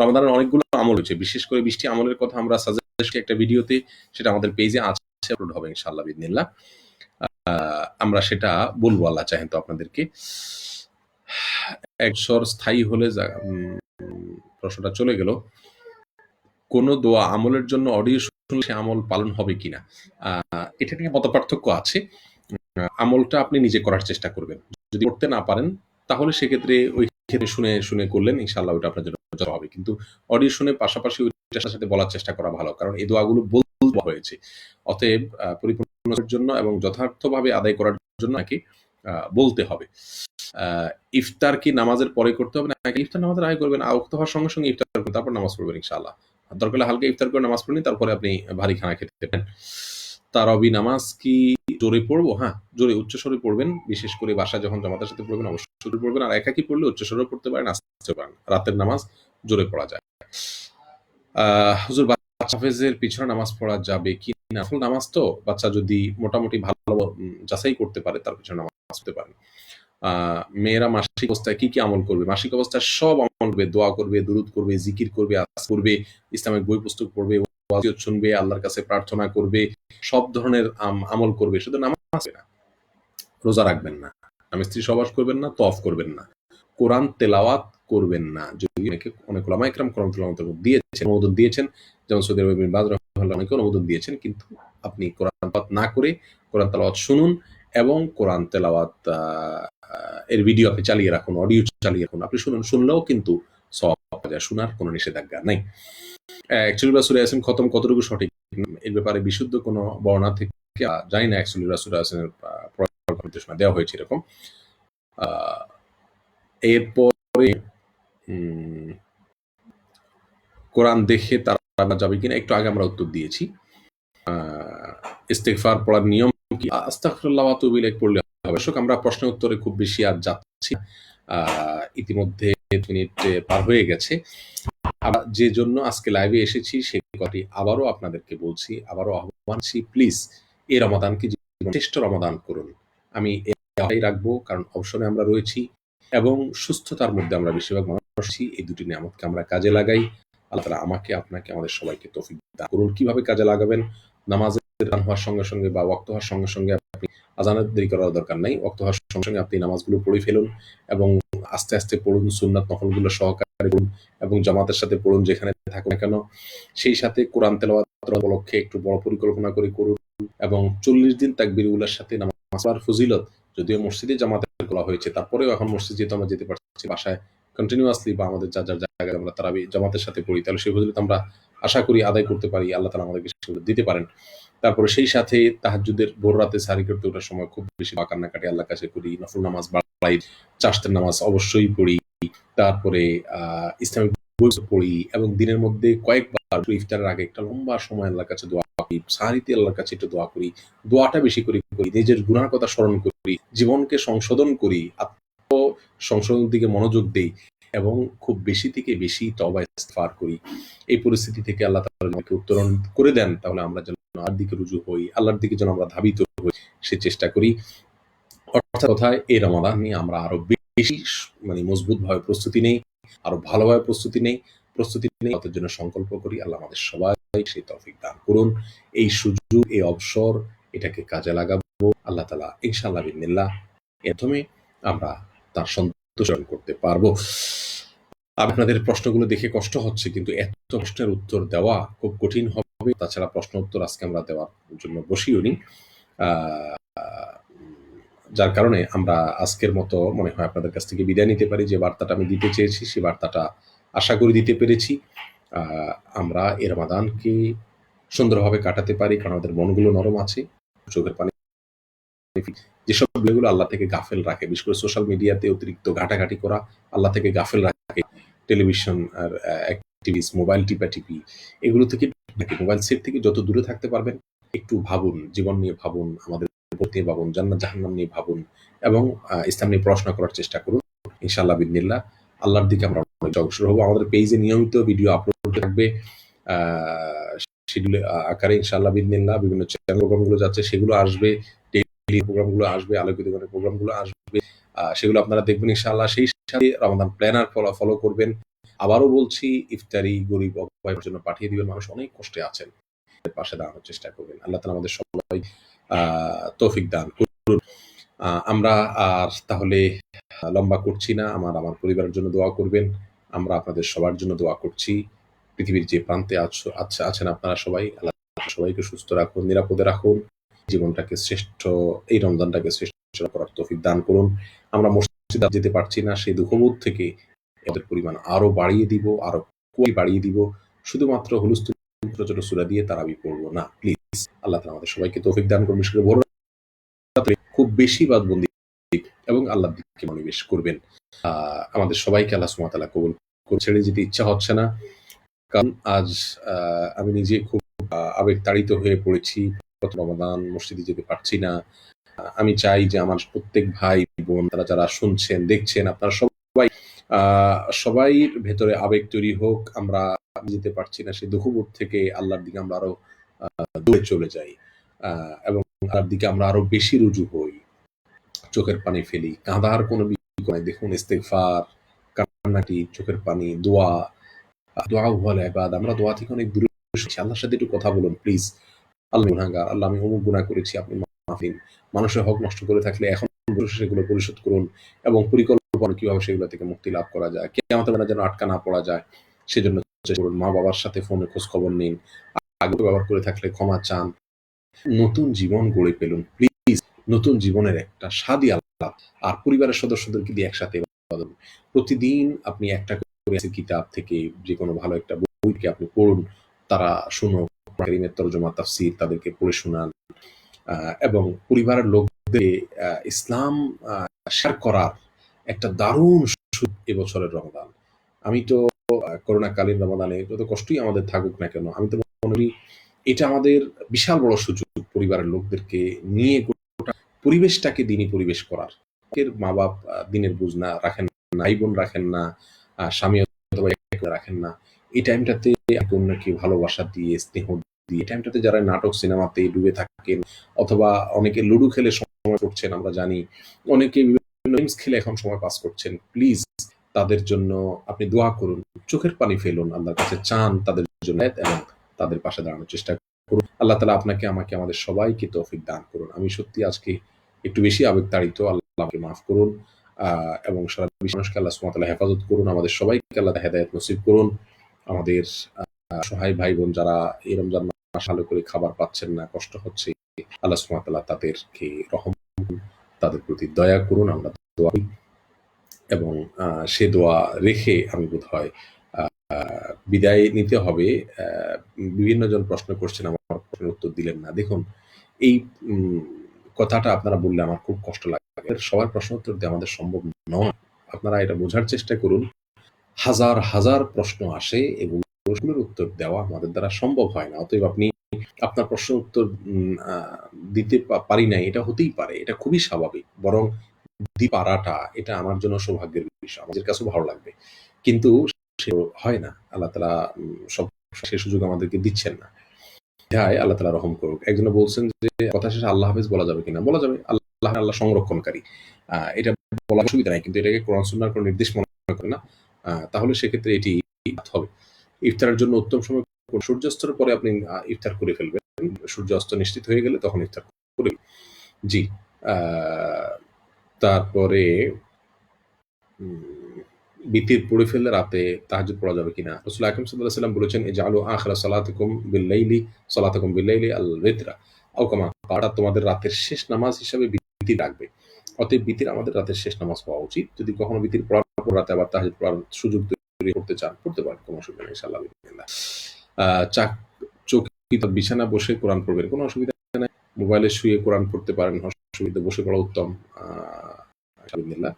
রমজানের অনেকগুলো আমল হচ্ছে, বিশেষ করে 20টি আমলের কথা আমরা সাজেস্ট একটা ভিডিওতে, সেটা আমাদের পেজে আছে, আপলোড হবে ইনশাআল্লাহ বিদিনিল্লাহ। আমরা সেটা বলবো আল্লাহ চাহেন তো আপনাদেরকে। একশর স্থায়ী হলে প্রশ্নটা চলে গেল, কোন দোয়া আমলের জন্য অডিও শুনলে আমল পালন হবে কিনা, এটা নিয়ে মতপার্থক্য আছে। আমলটা আপনি নিজে করার চেষ্টা করবেন, যদি করতে না পারেন তাহলে সেক্ষেত্রে ওই ক্ষেত্রে শুনে শুনে করলেন, ইনশাআল্লাহ ওটা আপনার জন্য হবে। কিন্তু অডিও শুনে পাশাপাশি ওইটার সাথে বলার চেষ্টা করা ভালো, কারণ এই দোয়াগুলো বলতে হয়েছে। অতএব পরিপূর্ণতার জন্য এবং যথার্থভাবে আদায় করার জন্য নাকি বলতে হবে। ইফতার কি নামাজের পরে করতে হবে নাকি ইফতার নামাজের আগে করবেন? ওয়াক্ত হওয়ার সঙ্গে সঙ্গে ইফতার করবেন, তারপর নামাজ পড়বেন ইনশাআল্লাহ। দরকার হলে হালকা ইফতার করে নামাজ পড়বেন, তারপরে আপনি ভারী খানা খেতে পারেন। তারাবি নামাজ কি জোরে পড়বো? হ্যাঁ, জোরে উচ্চস্বরে পড়বেন, বিশেষ করে বাসায় যখন জামাতের সাথে পড়বেন অবশ্যই জোরে পড়বেন, আর একাকি পড়লে উচ্চস্বরে পড়তে পারেন, আস্তে পারেন। রাতের নামাজ জোরে পড়া যায়। হুজুর বাচ্চা হাফেজের পিছনে নামাজ পড়া যাবে কি না? আসল নামাজ তো বাচ্চা যদি মোটামুটি ভালো যাচাই করতে পারে তার পিছনে নামাজ পড়তে পারেন। মেয়েরা মাসিক অবস্থায় কি কি আমল করবে? মাসিক অবস্থায় সব আমল করবে, দোয়া করবে, দুরূদ করবে, জিকির করবে, আয়াত করবে, ইসলামিক বই পুস্তক পড়বে, ওয়াজিয়ত শুনবে, আল্লাহর কাছে প্রার্থনা করবে, সব ধরনের আমল করবে, শুধু নামাজ না। রোজা রাখবেন না, স্বামী স্ত্রী সহবাস করবেন না, তওয়াফ করবেন না, কোরআন তেলাওয়াত করবেন না। যদি অনেক উলামা ইকরাম কোরআন তেলাওয়াতের অনুমোদন দিয়েছেন, যেমন সৌদি আরব ইবনে বাজ রাহিমাহুল্লাহ অনেকে অনুমোদন দিয়েছেন, কিন্তু আপনি কোরআন তেলাওয়াত না করে কোরআন তেলাওয়াত শুনুন এবং কোরআন তেলাওয়াত এর ভিডিও আপনি চালিয়ে রাখুন, অডিও চালিয়ে রাখুন, আপনি শুনলেও কিন্তু সওয়াব পাওয়া যায়, শোনার কোনো নিষেধাজ্ঞা নাই। অ্যাকচুয়ালি সূরা ইয়াসিন খতম কতটুকু সঠিক এর ব্যাপারে বিশুদ্ধ কোনো বর্ণনা থেকে জানি না, অ্যাকচুয়ালি সূরা ইয়াসিনের নির্দেশনা দেওয়া হয়েছে এরকম। এরপরে কোরআন দেখে তারা যাবে কিনা একটু আগে আমরা উত্তর দিয়েছি। ইস্তেগফার পড়ার নিয়ম কি? আস্তাগফিরুল্লাহ ওয়া আতুবু ইলাইহি পড়লে হবে। আমরা প্রশ্নের উত্তরে খুব বেশি আর যাচ্ছি, ইতিমধ্যে মিনিট পার হয়ে গেছে। যে জন্য আজকে লাইভে এসেছি সেই কথাটি আবারও আপনাদেরকে বলছি, আবারও আহ্বান করছি, প্লিজ এই রমাদানকে শ্রেষ্ঠ রমাদান করুন। আমি এটাই রাখবো, কারণ অবসরে আমরা রয়েছি এবং সুস্থতার মধ্যে আমরা বেশিরভাগ মানুষ আছি। এই দুটি নিয়ামতকে আমরা কাজে লাগাই। আল্লাহ তাআলা আমাকে, আপনাকে, আমাদের সবাইকে তৌফিক দান করুন। কিভাবে কাজে লাগাবেন? নামাজের আযান হওয়ার সঙ্গে সঙ্গে বা ওয়াক্ত হওয়ার সঙ্গে সঙ্গে আপনি আযানের দেরি করার দরকার নাই। ওয়াক্ত হওয়ার সঙ্গে সঙ্গে আপনি নামাজগুলো পড়ে ফেলুন এবং আস্তে আস্তে পড়ুন, সুন্নাত নফলগুলো সহকারে পড়ুন এবং জামাতের সাথে পড়ুন যেখানে থাকুন না কেন। সেই সাথে কোরআন তেলাওয়াত উপলক্ষে একটু বড় পরিকল্পনা করে করুন এবং 40 দিন তাকবীর উলার সাথে নামাজ পড়ার ফজিলত, যদিও মসজিদে জামাতে করা হয়েছে, তারপরেও এখন মসজিদ যেহেতু আমরা যেতে পারছি, বাসায় কন্টিনিউয়াসলি বা আমাদের যার যার জায়গায় আমরা তারাবি জামাতের সাথে পড়ি, তাহলে সেই ফজিলত আমরা আশা করি আদায় করতে পারি, আল্লাহ তাআলা আমাদেরকে সেগুলো দিতে পারেন। তারপরে সেই সাথে তাহাজ্জুদের ভোর রাতে সাহরি করতে ওঠার সময় খুব বেশি কান্নাকাটি আল্লাহর কাছে করি, নফল নামাজ বাড়াই, চাশতের নামাজ অবশ্যই পড়ি, তারপরে ইসলামিক বই পড়ি এবং দিনের মধ্যে কয়েকবার ইফতারের আগে একটা লম্বা সময় আল্লাহর কাছে দোয়া করি, সাহরিতে আল্লাহর কাছে একটু দোয়া করি, দোয়াটা বেশি করে করি, নিজের গুনার কথা স্মরণ করি, জীবনকে সংশোধন করি, আত্ম সংশোধনের দিকে মনোযোগ দেই এবং খুব বেশি থেকে বেশি তওবা ইস্তিগফার করি। এই পরিস্থিতি থেকে আল্লাহ তাআলা আমাকে উত্তরণ করে দেন, তাহলে আমরা যেন আল্লাহর দিকে রুজু হই, আল্লাহর দিকে যেন আমরা ধাবিত হই, সে চেষ্টা করি। অর্থাৎ কথায় এই রমাদান নিয়ে আমরা আরো বেশি মজবুতভাবে প্রস্তুতি নেই, আরো ভালোভাবে প্রস্তুতি নেই, প্রস্তুতি নেই, তাদের জন্য সংকল্প করি। আল্লাহ আমাদের সবাই সেই তৌফিক দান করুন। এই সুযোগ, এই অবসর এটাকে কাজে লাগাবো। আল্লাহ তাআলা ইনশাআল্লাহ বিইذنিল্লাহ এর মাধ্যমে আমরা তার সন্তুষ্ট অর্জন করতে পারবো। আপনাদের প্রশ্নগুলো দেখে কষ্ট হচ্ছে, কিন্তু এত প্রশ্নের উত্তর দেওয়া খুব কঠিন হবে। তাছাড়া প্রশ্ন উত্তর আজকে আমরা দেওয়ার জন্য বসিওনি। আ যার কারণে আমরা আজকের মতো মনে হয় আপনাদের কাছ থেকে বিদায় নিতে পারি। যে বার্তাটা আমি দিতে চেয়েছি সেই বার্তাটা আশা করি দিতে পেরেছি। আ আমরা এই রমাদানকে সুন্দরভাবে কাটাতে পারি, কারণ আমাদের মনগুলো নরম আছে। চোখের পানি যেসব বিষয়গুলো আল্লাহ থেকে গাফেল রাখে, বিশেষ করে সোশ্যাল মিডিয়াতে অতিরিক্ত ঘাটাঘাটি করা আল্লাহ থেকে গাফেল রাখে। টেলিভিশন আর অ্যাক্টিভিটিস, মোবাইল টিপাটিপি এগুলো থেকে, মোবাইল সেট থেকে যত দূরে থাকতে পারবেন, একটু ভাবুন, জীবন নিয়ে ভাবুন, আমাদের উপর নিয়ে ভাবুন, জান্নাত জাহান্নাম নিয়ে ভাবুন এবং ইসলাম নিয়ে পড়াশোনা করার চেষ্টা করুন। ইনশাআল্লাহ বিইذনিল্লাহ আল্লাহর দিকে আমরা অনেক অগ্রসর হব। আমাদের পেজে নিয়মিত ভিডিও আপলোড থাকবে আ শিডিউল আকারে ইনশাআল্লাহ বিইذনিল্লাহ। বিভিন্ন চ্যানেল প্রোগ্রামগুলো যাচ্ছে সেগুলো আসবে, ডেইলি প্রোগ্রামগুলো আসবে, আলোকিত গানের প্রোগ্রামগুলো আসবে। সেগুলো আপনারা দেখবেন ইনশাআল্লাহ। সেই সাথে রমাদান প্ল্যানার ফলো করবেন। আবারও বলছি, ইফতারি গরিব অসহায়ের জন্য পাঠিয়ে দিবেন। মানুষ অনেক কষ্টে আছেন, পাশে দাঁড়ানোর চেষ্টা করবেন। আল্লাহ তাআলা আমাদের সবাই তৌফিক দান করুন। আমরা আর তাহলে লম্বা করছি না। আমার পরিবারের জন্য দোয়া করবেন। আমরা আপনাদের সবার জন্য দোয়া করছি। পৃথিবীর যে প্রান্তে আছেন আপনারা সবাই, আল্লাহ সবাইকে সুস্থ রাখুন, নিরাপদে রাখুন। জীবনটাকে এই রমজানটাকে শ্রেষ্ঠ করার তৌফিক দান করুন। আমরা মসজিদে যেতে পারছি না, সেই দুঃখবোধ থেকে এদের পরিমাণ আরো বাড়িয়ে দিব, আরো বাড়িয়ে দিব। শুধুমাত্র হুলস্থুল ছোট ছোট সূরা দিয়ে তারাবি পড়বো না, প্লিজ। আল্লাহ তাআলা আমাদের সবাইকে তৌফিক দান করুন। বিশেষ করে ভোর রাতে খুব বেশি বাদবন্দি এবং আল্লাহর দিকে মনোনিবেশ করবেন। আমাদের সবাইকে আল্লাহ সুবহানাহু ওয়া তাআলা কবুল করে। ছেড়ে যেতে ইচ্ছা হচ্ছে না, কারণ আজ আমি নিজে খুব আবেগতাড়িত হয়ে পড়েছি। প্রথম রমাদান, মসজিদে যেতে পারছি না। আমি চাই যে আমার প্রত্যেক ভাই বোন তারা যারা শুনছেন, দেখছেন, আপনারা সবাই ভেতরে আবেগ তৈরি হোক। আমরা যেতে পারছি না সেই দুঃখবোধ থেকে আল্লাহর দিকে আমরা আরো দূরে চলে যাই এবং আল্লাহর দিকে আমরা আরো বেশি রুজু হই, চোখের পানি ফেলি। কাঁদার কোনো বিকল্প নাই। দেখুন, ইস্তেগফার, কান্নাকাটি, চোখের পানি, দোয়া হুয়াল ইবাদ। আমরা দোয়া থেকে অনেক দূরে সরছি। আল্লাহর সাথে একটু কথা বলুন, প্লিজ। আল্লাহ গুনাহগার, আল্লাহ আমি অমুক গুনাহ করেছি, আপনি মাফ দিন। মানুষের হক নষ্ট করে থাকলে এখন বসে সেগুলো পরিশোধ করুন এবং পরিকল্পনা কিভাবে সেগুলো থেকে মুক্তি লাভ করা যায়, কিয়ামতের বেলা যেন আটকা না পড়া যায় সেজন্য চেষ্টা করুন। মা বাবার সাথে ফোনে খোঁজ খবর নিন, আগে ব্যবহার করে থাকলে ক্ষমা চান। নতুন জীবন গড়ে ফেলুন, প্লিজ। নতুন জীবনের একটা স্বাদই আলাদা। আর পরিবারের সদস্যদেরকে দিয়ে একসাথে প্রতিদিন আপনি একটা করে কিতাব থেকে যে কোনো ভালো একটা বইকে আপনি পড়ুন, তারা শুনুক, কারীমের তরজমা তাফসীর তাদেরকে পড়ে শোনান এবং পরিবারের লোকদের ইসলাম শেয়ার করার একটা দারুণ সুযোগ এবছরের রমাদান। আমি তো করোনাকালীন রমাদানে যত কষ্টই আমাদের থাকুক না কেন, আমি তো মনে করি এটা আমাদের বিশাল বড় সুযোগ পরিবারের লোকদেরকে নিয়ে গোটা পরিবেশটাকে দিনী পরিবেশ করার। মা-বাপ দিনের বুঝ না রাখেন না, ভাই বোন রাখেন না, স্বামী অথবা রাখেন না। এই টাইমটাতে অন্যকে ভালোবাসা দিয়ে, স্নেহ দিয়ে, এই টাইমটাতে যারা নাটক সিনেমাতে ডুবে থাকেন অথবা অনেকে লুডো খেলে সময় করছেন, আমরা জানি অনেকে বিভিন্ন গেমস খেলে এখন সময় পাস করছেন। প্লিজ তাদের জন্য আপনি দোয়া করুন, চোখের পানি ফেলুন, আল্লাহর কাছে চান তাদের জন্য এবং তাদের পাশে দাঁড়ানোর চেষ্টা করুন। আল্লাহ তাআলা আপনাকে, আমাকে, আমাদের সবাইকে তৌফিক দান করুন। আমি সত্যি আজকে একটু বেশি আবেগতাড়িত। আল্লাহ আমাকে মাফ করুন এবং সারা বিশ্বের মানুষকে আল্লাহ সুবহানাহু ওয়া তাআলা হেফাজত করুন। আমাদের সবাইকে আল্লাহ হেদায়েত নসিব করুন। আমাদের অসহায় ভাই বোন যারা এই রমজান মাস ভালো করে খাবার পাচ্ছেন না, কষ্ট হচ্ছে, আল্লাহ সুবহানাহু ওয়া তাআলা তাদেরকে রহম করুন, তাদের প্রতি দয়া করুন। আমরা দোয়া করি এবং সে দোয়া রেখে আমি বোধহয় বিদায় নিতে হবে। বিভিন্ন জন প্রশ্ন করছেন, আমার প্রশ্নের উত্তর দিলেন না। দেখুন, এই কথাটা আপনারা বললে আমার খুব কষ্ট লাগে। সবার প্রশ্ন উত্তর দেওয়া আমাদের সম্ভব নয়। আপনারা এটা বোঝার চেষ্টা করুন। হাজার হাজার প্রশ্ন আসে, এবং প্রশ্নের উত্তর দেওয়া আমাদের দ্বারা সম্ভব হয় না। অতএব আপনি আপনার প্রশ্নের উত্তর দিতে পারি নাই, এটা হতেই পারে, এটা খুবই স্বাভাবিক। বরং পারাটা এটা আমার জন্য সৌভাগ্যের বিষয়, আমাদের কাছেও ভালো লাগবে। কিন্তু সে হয় না। আল্লাহ তাআলা সব সে সুযোগ আমাদেরকে দিচ্ছেন না। আল্লাহ তাআলা রহম করুক। একজনে বলছেন যে কথা শেষে আল্লাহ হাফেজ বলা যাবে কিনা? বলা যাবে। আল্লাহ সংরক্ষণকারী। এটা বলার অসুবিধা নাই, কিন্তু এটাকে কোরআন সুন্নাহর কোন নির্দেশ মনে করে না। তাহলে সেক্ষেত্রে এটি রাত হবে। ইফতারের জন্য উত্তম সময় সূর্যাস্তের পরে আপনি ইফতার করে ফেলবেন। সূর্য অস্ত নিশ্চিত হয়ে গেলে তখন ইফতার করে জি। আ তারপরে বিতির পড়ে ফেললে রাতে তাহাজ্জুদ পড়া যাবে কিনা? রাসূল আকরাম সাল্লাল্লাহু আলাইহি ওয়াসাল্লাম বলেছেন, "ইজআলু আখিরা সালাতাকুম বিল-লাইলি আল-বিতরা।" আও কামা কালা তোমাদের রাতের শেষ নামাজ হিসাবে বিতির রাখবে। অতএব বিতির আমাদের রাতের শেষ নামাজ হওয়া উচিত। যদি কখনো বিতির পড়ার পর রাতে আবার তাহাজ্জুদ পড়ার সুযোগ তৈরি করতে চান, পড়তে পারেন। কোনো অসুবিধা নেই ইনশাআল্লাহ বিইذنিল্লাহ। আ চাক চৌকি বিছানা বসে কোরআন পড়বেন। কোনো অসুবিধা নাই। মোবাইলে শুয়ে কোরআন পড়তে পারেন। অসুবিধা বসে পড়া উত্তম। বিইذনিল্লাহ।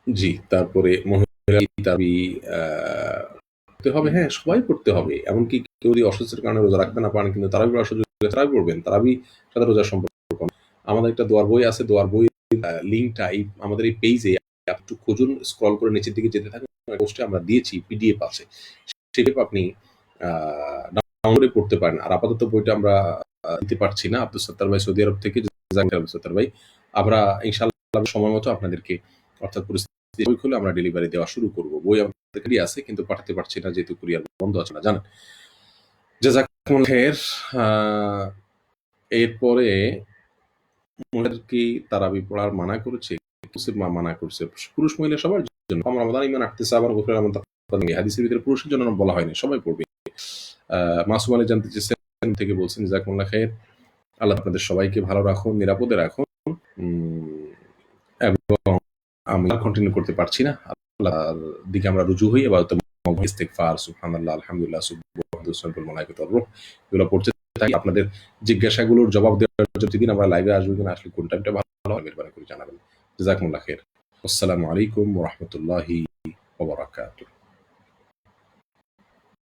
জি, তারপরে মহিলা তারাবি পড়তে হবে, হ্যাঁ, সবাই পড়তে হবে। এমনকি কেউ যদি অসুস্থতার কারণে রোজা রাখতে না পারেন কিন্তু তারাবি পড়ার সুযোগ তারাবি পড়বেন। তারাবি সাথে রোজার সম্পর্ক কম। আমাদের একটা দোয়ার বই আছে। দোয়ার বইয়ের লিঙ্কটা আমাদের এই পেইজে একটু খুঁজুন, স্ক্রল করে নিচের দিকে যেতে থাকুন। পোস্টে আমরা দিয়েছি, পিডিএফ আছে। সেটাও আপনি আ ডাউনলোড পড়তে পারেন। আর আপাতত বইটা আমরা দিতে পারছি না। আব্দুল সাত্তার ভাই সৌদি আরব থেকে আব্দুল সাত্তার ভাই। আমরা ইনশাআল্লাহ সময় মতো আপনাদেরকে অর্থাৎ পরিস্থিতি হলে আমরা ডেলিভারি দেওয়া শুরু করব। বই আমাদের কাছেই আছে কিন্তু পাঠাতে পারছি না যেহেতু কুরিয়ার বন্ধ আছে না জানেন। জাযাকুমুল্লাহ খাইর। আ এরপরে মহিলাদেরকে তারাবি পড়ার মানা করেছে, মানা করছে। পুরুষ মহিলা সবার জন্য। রমাদান ঈমান ইহতিসাবান গুফিরা লাহুম হাদিসের ভিতরে পুরুষের জন্য বলা হয়নি, সবাই পড়বে। মাসুম আলী জানতে চেয়েছেন থেকে বলছেন জাযাকুমুল্লাহ খাইর। আল্লাহ আপনাদের সবাইকে ভালো রাখুন, নিরাপদে রাখুন। এবং আমি কন্টিনিউ করতে পারছি না। আল্লাহর দিকে আমরা রুজু হই এবার ইস্তিগফার, সুবহানাল্লাহ, আলহামদুলিল্লাহ, সুবহানাল্লাহ মালাইকাতুর রূহ এগুলো পড়তে থাকি। আপনাদের জিজ্ঞাসাগুলোর জবাব দেওয়ার জন্য প্রতিদিন আমরা লাইভে আসবো কিনা, আসলে কোন টাইমটা ভালো হয় মেহরবানি করে জানাবেন। জাযাকুমুল্লাহ খাইর। আসসালামু আলাইকুম ওয়া রাহমাতুল্লাহি ওয়া বারাকাতুহু।